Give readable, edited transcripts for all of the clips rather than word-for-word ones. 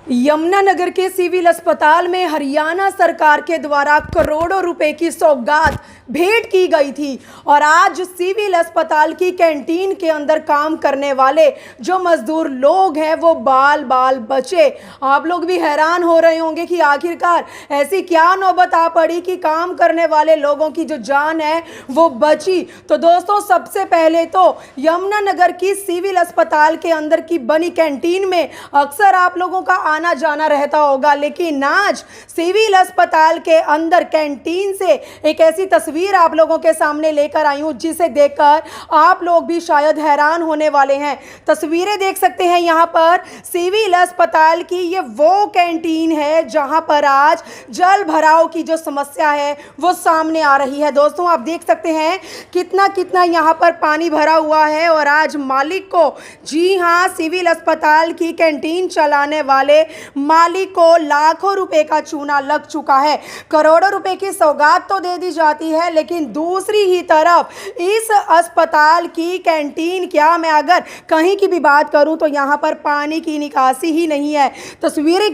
यमुनानगर के सिविल अस्पताल में हरियाणा सरकार के द्वारा करोड़ों रुपए की सौगात भेंट की गई थी और आज सिविल अस्पताल की कैंटीन के अंदर काम करने वाले जो मजदूर लोग हैं वो बाल बाल बचे। आप लोग भी हैरान हो रहे होंगे कि आखिरकार ऐसी क्या नौबत आ पड़ी कि काम करने वाले लोगों की जो जान है वो बची। तो दोस्तों, सबसे पहले तो यमुनानगर की सिविल अस्पताल के अंदर की बनी कैंटीन में अक्सर आप लोगों का आना जाना रहता होगा, लेकिन आज सिविल अस्पताल के अंदर कैंटीन से एक ऐसी तस्वीर आप लोगों के सामने लेकर आई हूं जिसे देखकर आप लोग भी शायद हैरान होने वाले हैं। तस्वीरें देख सकते हैं यहां पर सिविल अस्पताल की। ये वो कैंटीन है जहां पर आज जल भराव की जो समस्या है वो सामने आ रही है। दोस्तों, आप देख सकते हैं कितना कितना यहां पर पानी भरा हुआ है और आज मालिक को, जी हां, सिविल अस्पताल की कैंटीन चलाने वाले मालिक को लाखों रुपए का चूना लग चुका है। करोड़ों रुपए की सौगात तो दे दी जाती है, लेकिन दूसरी ही तरफ इस अस्पताल की कैंटीन, क्या मैं अगर कहीं की भी बात करूं तो यहां पर पानी की निकासी ही नहीं है। तस्वीरें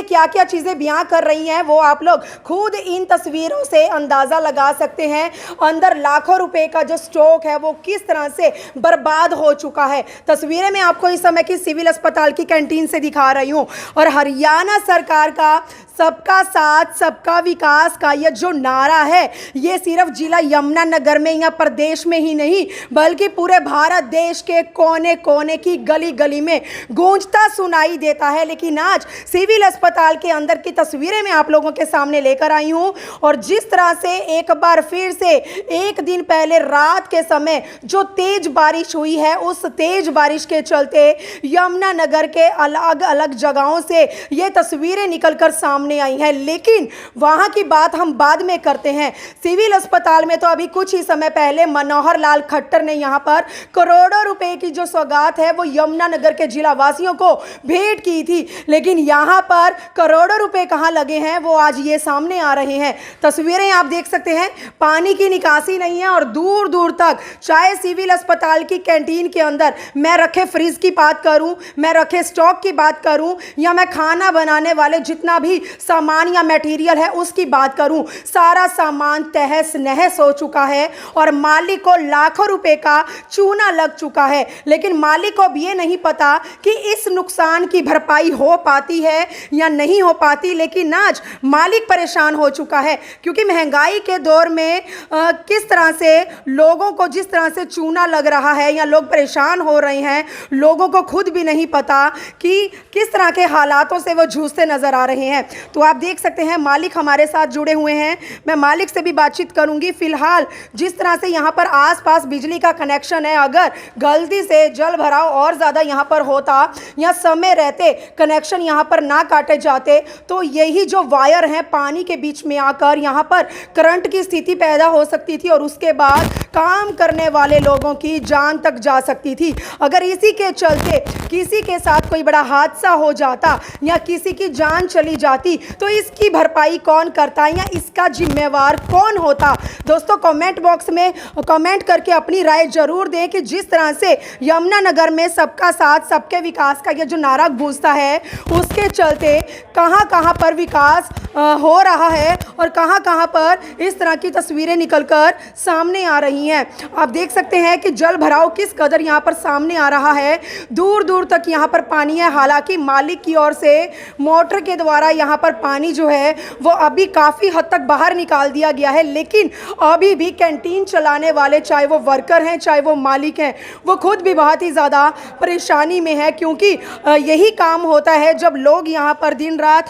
क्या क्या चीजें बयां कर रही हैं वो आप लोग खुद इन तस्वीरों से अंदाजा लगा सकते हैं। अंदर लाखों रुपए का जो स्टॉक है वो किस तरह से बर्बाद हो चुका है। तस्वीरें मैं आपको इस समय की सिविल अस्पताल की कैंटीन से दिखा रही हूं और हरियाणा सरकार का सबका साथ सबका विकास का यह जो नारा है ये सिर्फ जिला यमुनानगर में या प्रदेश में ही नहीं बल्कि पूरे भारत देश के कोने कोने की गली गली में गूंजता सुनाई देता है। लेकिन आज सिविल अस्पताल के अंदर की तस्वीरें मैं आप लोगों के सामने लेकर आई हूं और जिस तरह से एक बार फिर से एक दिन पहले रात के समय जो तेज बारिश हुई है, उस तेज बारिश के चलते यमुनानगर के अलग अलग जगहों से ये तस्वीरें निकलकर सामने आई हैं। लेकिन वहां की बात हम बाद में करते हैं। सिविल अस्पताल में तो अभी कुछ ही समय पहले मनोहर लाल खट्टर ने यहां पर करोड़ों रुपए की जो सौगात है वो यमुनानगर के जिला वासियों को भेंट की थी, लेकिन यहां पर करोड़ों रुपए कहां लगे हैं वो आज ये सामने आ रहे हैं। तस्वीरें आप देख सकते हैं, पानी की निकासी नहीं है और दूर दूर तक, चाहे सिविल अस्पताल की कैंटीन के अंदर मैं रखे फ्रिज की बात करूं, मैं रखे स्टॉक की बात करूं या मैं खाना बनाने वाले जितना भी सामान या मटेरियल है उसकी बात करूं, सारा सामान तहस नहस हो चुका है और मालिक को लाखों रुपए का चूना लग चुका है। लेकिन मालिक को अब ये नहीं पता कि इस नुकसान की भरपाई हो पाती है या नहीं हो पाती। लेकिन आज मालिक परेशान हो चुका है क्योंकि महंगाई के दौर में किस तरह से लोगों को जिस तरह से चूना लग रहा है या लोग परेशान हो रहे हैं, लोगों को खुद भी नहीं पता कि किस तरह के हालातों से वो जूझते नजर आ रहे हैं। तो आप देख सकते हैं मालिक हमारे साथ जुड़े हुए हैं, मैं मालिक से भी बातचीत करूंगी। फिलहाल जिस तरह से यहाँ पर आसपास बिजली का कनेक्शन है, अगर गलती से जल भराव और ज़्यादा यहाँ पर होता या समय रहते कनेक्शन यहाँ पर ना काटे जाते तो यही जो वायर हैं पानी के बीच में आकर यहाँ पर करंट की स्थिति पैदा हो सकती थी और उसके बाद काम करने वाले लोगों की जान तक जा सकती थी। अगर इसी के चलते किसी के साथ कोई बड़ा हादसा हो जाता या किसी की जान चली जाती तो इसकी भरपाई कौन करता या इसका जिम्मेवार कौन होता। दोस्तों, कमेंट बॉक्स में कमेंट करके अपनी राय जरूर दें कि जिस तरह से यमुनानगर में सबका साथ सबके विकास का ये जो नारा गूंजता है उसके चलते कहां कहां पर विकास हो रहा है और कहां कहां पर इस तरह की तस्वीरें निकलकर सामने आ रही हैं। आप देख सकते हैं कि जल भराव किस कदर यहां पर सामने आ रहा है, दूर दूर तक यहां पर पानी है। हालांकि मालिक की ओर से मोटर के द्वारा यहां पर पानी जो है वो अभी काफ़ी हद तक बाहर निकाल दिया गया है, लेकिन अभी भी कैंटीन चलाने वाले, चाहे वो वर्कर हैं चाहे वो मालिक हैं, वो खुद भी बहुत ही ज़्यादा परेशानी में है क्योंकि यही काम होता है जब लोग यहाँ पर दिन रात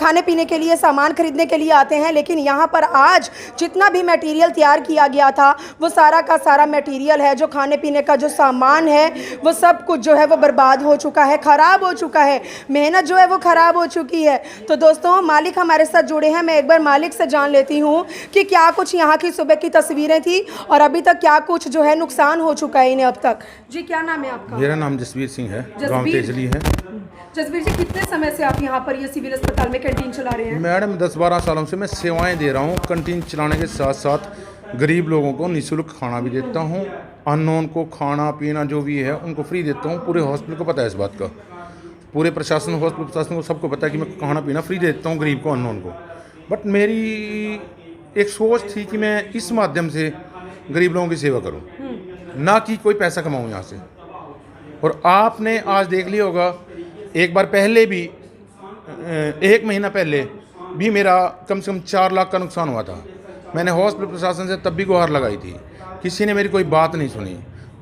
खाने पीने के लिए सामान खरीदने के लिए आते हैं। लेकिन यहाँ पर आज जितना भी मटेरियल तैयार किया गया था वो सारा का सारा मटेरियल है, जो खाने पीने का जो सामान है वो सब कुछ जो है वो बर्बाद हो चुका है, ख़राब हो चुका है, मेहनत जो है वो ख़राब हो चुकी है। तो दोस्तों, मालिक हमारे साथ जुड़े हैं, मैं एक बार मालिक से जान लेती हूँ कि क्या कुछ यहाँ की सुबह की तस्वीरें थी और अभी तक क्या कुछ जो है नुकसान हो चुका है इन्हें अब तक। जी, क्या नाम है आपका? मेरा नाम जसवीर सिंह है, गांव तेजली है। जसवीर जी, कितने समय से आप यहाँ पर ये सिविल अस्पताल में कैंटीन चला रहे हैं? मैडम 10-12 सालों से मैं सेवाएं दे रहा हूँ। कैंटीन चलाने के साथ साथ गरीब लोगों को निःशुल्क खाना भी देता हूँ, अननोन को खाना पीना जो भी है उनको फ्री देता हूँ। पूरे हॉस्पिटल को पता है इस बात का। पूरे प्रशासन, हॉस्पिटल प्रशासन को सबको पता है कि मैं खाना पीना फ्री देता हूँ गरीब को, अननोन को। बट मेरी एक सोच थी कि मैं इस माध्यम से गरीब लोगों की सेवा करूं, ना कि कोई पैसा कमाऊं यहाँ से। और आपने आज देख लिया होगा, एक बार पहले भी 1 महीना पहले भी मेरा कम से कम 4 लाख का नुकसान हुआ था। मैंने हॉस्पिटल प्रशासन से तब भी गुहार लगाई थी, किसी ने मेरी कोई बात नहीं सुनी।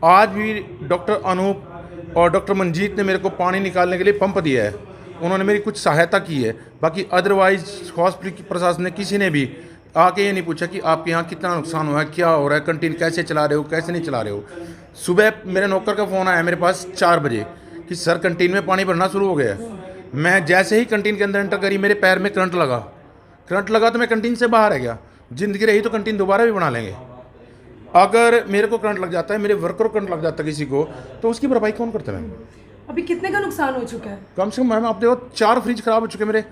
आज भी डॉक्टर अनूप और डॉक्टर मंजीत ने मेरे को पानी निकालने के लिए पंप दिया है, उन्होंने मेरी कुछ सहायता की है। बाकी अदरवाइज हॉस्पिटल की प्रशासन ने, किसी ने भी आके ये नहीं पूछा कि आपके यहाँ कितना नुकसान हुआ है, क्या हो रहा है, कैंटीन कैसे चला रहे हो, कैसे नहीं चला रहे हो। सुबह मेरे नौकर का फ़ोन आया मेरे पास 4 बजे कि सर कैंटीन में पानी भरना शुरू हो गया है। मैं जैसे ही कैंटीन के अंदर एंटर करी, मेरे पैर में करंट लगा तो मैं कैंटीन से बाहर आ गया। ज़िंदगी रही तो कैंटीन दोबारा भी बना लेंगे। अगर मेरे को करंट लग जाता है, मेरे वर्कर को करंट लग जाता है किसी को, तो उसकी भरपाई कौन करता है? अभी कितने का नुकसान हो चुका है? कम से कम मैम आप देखो 4 फ्रिज खराब हो चुके मेरे।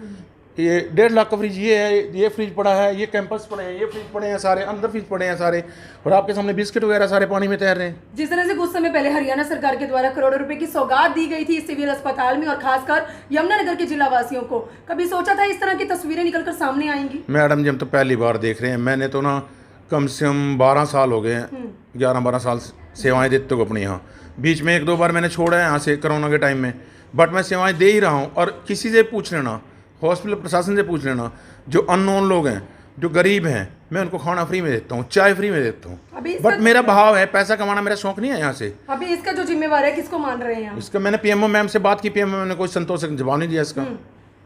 ये 1.5 लाख का फ्रिज ये है, ये फ्रिज पड़ा है, ये कैंपस पड़े हैं, ये फ्रिज पड़े हैं सारे, अंदर फ्रिज पड़े हैं सारे, और आपके सामने बिस्किट वगैरह सारे पानी में तैर रहे हैं। जिस तरह से कुछ समय पहले हरियाणा सरकार के द्वारा करोड़ों रुपए की सौगात दी गई थी इस सिविल अस्पताल में, और खासकर यमुनानगर के जिला वासियों को, कभी सोचा था इस तरह की तस्वीरें निकलकर सामने आएंगी? मैडम जी, हम तो पहली बार देख रहे हैं। मैंने तो ना कम से कम 12 साल हो गए हैं, 11-12 साल सेवाएं देते हो अपने यहाँ। बीच में 1-2 बार मैंने छोड़ा है यहाँ से कोरोना के टाइम में, बट मैं सेवाएं दे ही रहा हूँ। और किसी से पूछ लेना, हॉस्पिटल प्रशासन से पूछ लेना, जो अननोन लोग हैं, जो गरीब हैं, मैं उनको खाना फ्री में देता हूँ, चाय फ्री में देता हूँ। बट मेरा भाव है, पैसा कमाना मेरा शौक नहीं है यहाँ से। अभी इसका जो जिम्मेवार है किसको मान रहे हैं? इसका मैंने पीएमओ मैम से बात की, पीएमओ मैम ने कोई संतोषजनक जवाब नहीं दिया इसका।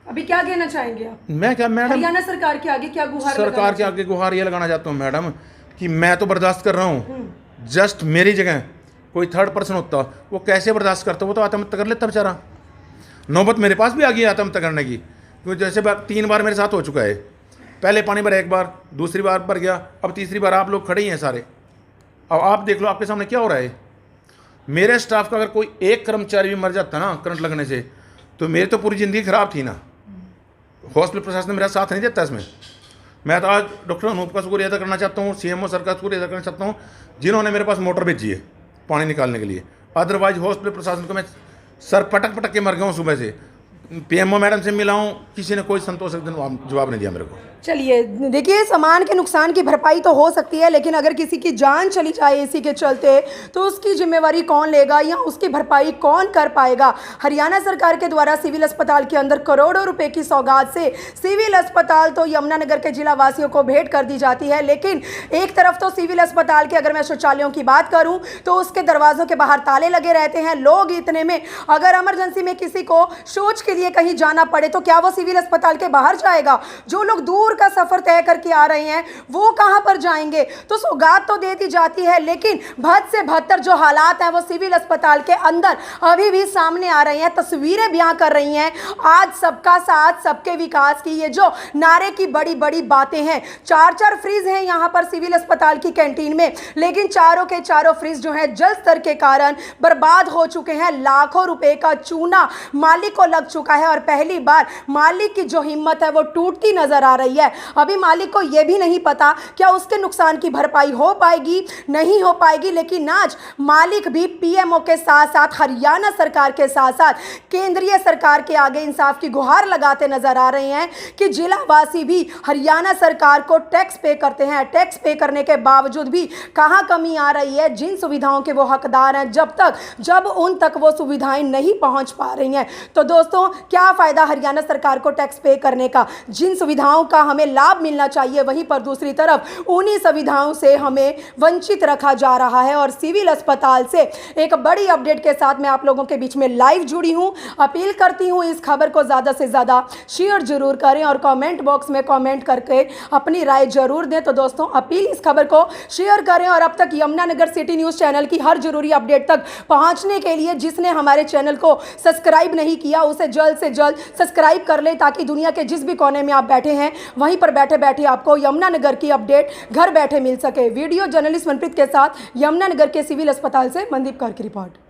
अभी क्या कहना चाहेंगे आप? मैं क्या मैडम, हरियाणा सरकार के आगे क्या गुहार सरकार के आगे गुहार ये लगाना चाहता हूँ मैडम कि मैं तो बर्दाश्त कर रहा हूँ, जस्ट मेरी जगह कोई थर्ड पर्सन होता, वो कैसे बर्दाश्त करता? वो तो आत्महत्या कर लेता बेचारा। नौबत मेरे पास भी आ गई आत्महत्या करने की, क्योंकि जैसे 3 बार मेरे साथ हो चुका है। पहले पानी भरा 1 बार, दूसरी बार भर गया, अब तीसरी बार आप लोग खड़े ही हैं सारे। अब आप देख लो आपके सामने क्या हो रहा है। मेरे स्टाफ का अगर कोई एक कर्मचारी भी मर जाता ना करंट लगने से, तो मेरी तो पूरी ज़िंदगी ख़राब थी ना। हॉस्पिटल प्रशासन ने मेरा साथ नहीं देता इसमें। मैं तो आज डॉक्टर अनूप का शुक्रिया अदा करना चाहता हूँ, सीएमओ सर का शुक्रिया अदा करना चाहता हूँ, जिन्होंने मेरे पास मोटर भेजी है पानी निकालने के लिए। अदरवाइज हॉस्पिटल प्रशासन को मैं सर पटक के मर गया हूँ। सुबह से पीएमओ मैडम से मिला हूँ, किसी ने कोई संतोषजनक जवाब नहीं दिया मेरे को। चलिए देखिए, सामान के नुकसान की भरपाई तो हो सकती है, लेकिन अगर किसी की जान चली जाए इसी के चलते, तो उसकी जिम्मेवारी कौन लेगा या उसकी भरपाई कौन कर पाएगा? हरियाणा सरकार के द्वारा सिविल अस्पताल के अंदर करोड़ों रुपए की सौगात से सिविल अस्पताल तो यमुनानगर के जिला वासियों को भेंट कर दी जाती है। लेकिन एक तरफ तो सिविल अस्पताल के अगर मैं शौचालयों की बात करूं तो उसके दरवाजों के बाहर ताले लगे रहते हैं। लोग इतने में अगर इमरजेंसी में किसी को शौच के लिए कहीं जाना पड़े तो क्या वो सिविल अस्पताल के बाहर जाएगा? जो लोग दूर का सफर तय करके आ रहे हैं वो कहां पर जाएंगे? तो सौगात तो दे दी जाती है, लेकिन भद से बदतर जो हालात हैं वो सिविल अस्पताल के अंदर अभी भी सामने आ रही हैं, तस्वीरें बयां कर रही हैं। आज सबका साथ सबके विकास की ये जो नारे की बड़ी बड़ी बातें हैं। 4 फ्रिज हैं यहां पर सिविल अस्पताल की कैंटीन में, लेकिन चारों के चारों फ्रिज जो है जल स्तर के कारण बर्बाद हो चुके हैं। लाखों रुपए का चूना मालिक को लग चुका है और पहली बार मालिक की जो हिम्मत है वो टूटती नजर आ रही है। अभी मालिक को यह भी नहीं पता क्या उसके नुकसान की भरपाई हो पाएगी, नहीं हो पाएगी। लेकिन आज मालिक भी पीएमओ के साथ साथ हरियाणा सरकार के साथ साथ केंद्रीय सरकार के आगे इंसाफ की गुहार लगाते नजर आ रहे हैं कि जिलावासी भी हरियाणा सरकार को टैक्स पे करते हैं। टैक्स पे करने के बावजूद भी कहां कमी आ रही है? जिन सुविधाओं के वो हकदार हैं, जब उन तक वो सुविधाएं नहीं पहुंच पा रही हैं, तो दोस्तों क्या फायदा हरियाणा सरकार को टैक्स पे करने का? जिन सुविधाओं का हमें लाभ मिलना चाहिए, वहीं पर दूसरी तरफ उन्हीं सुविधाओं से हमें वंचित रखा जा रहा है। और सिविल अस्पताल से एक बड़ी अपडेट के साथ मैं आप लोगों के बीच में लाइव जुड़ी हूं। अपील करती हूं इस खबर को ज़्यादा से ज़्यादा शेयर जरूर करें और कमेंट बॉक्स में कमेंट करके अपनी राय जरूर दें। तो दोस्तों अपील, इस खबर को शेयर करें और अब तक यमुनानगर सिटी न्यूज़ चैनल की हर जरूरी अपडेट तक पहुंचने के लिए जिसने हमारे चैनल को सब्सक्राइब नहीं किया उसे जल्द से जल्द सब्सक्राइब कर ले, ताकि दुनिया के जिस भी कोने में आप बैठे हैं वहीं पर बैठे बैठे आपको यमुनानगर की अपडेट घर बैठे मिल सके। वीडियो जर्नलिस्ट मनप्रीत के साथ यमुनानगर के सिविल अस्पताल से मनदीप कौर की रिपोर्ट।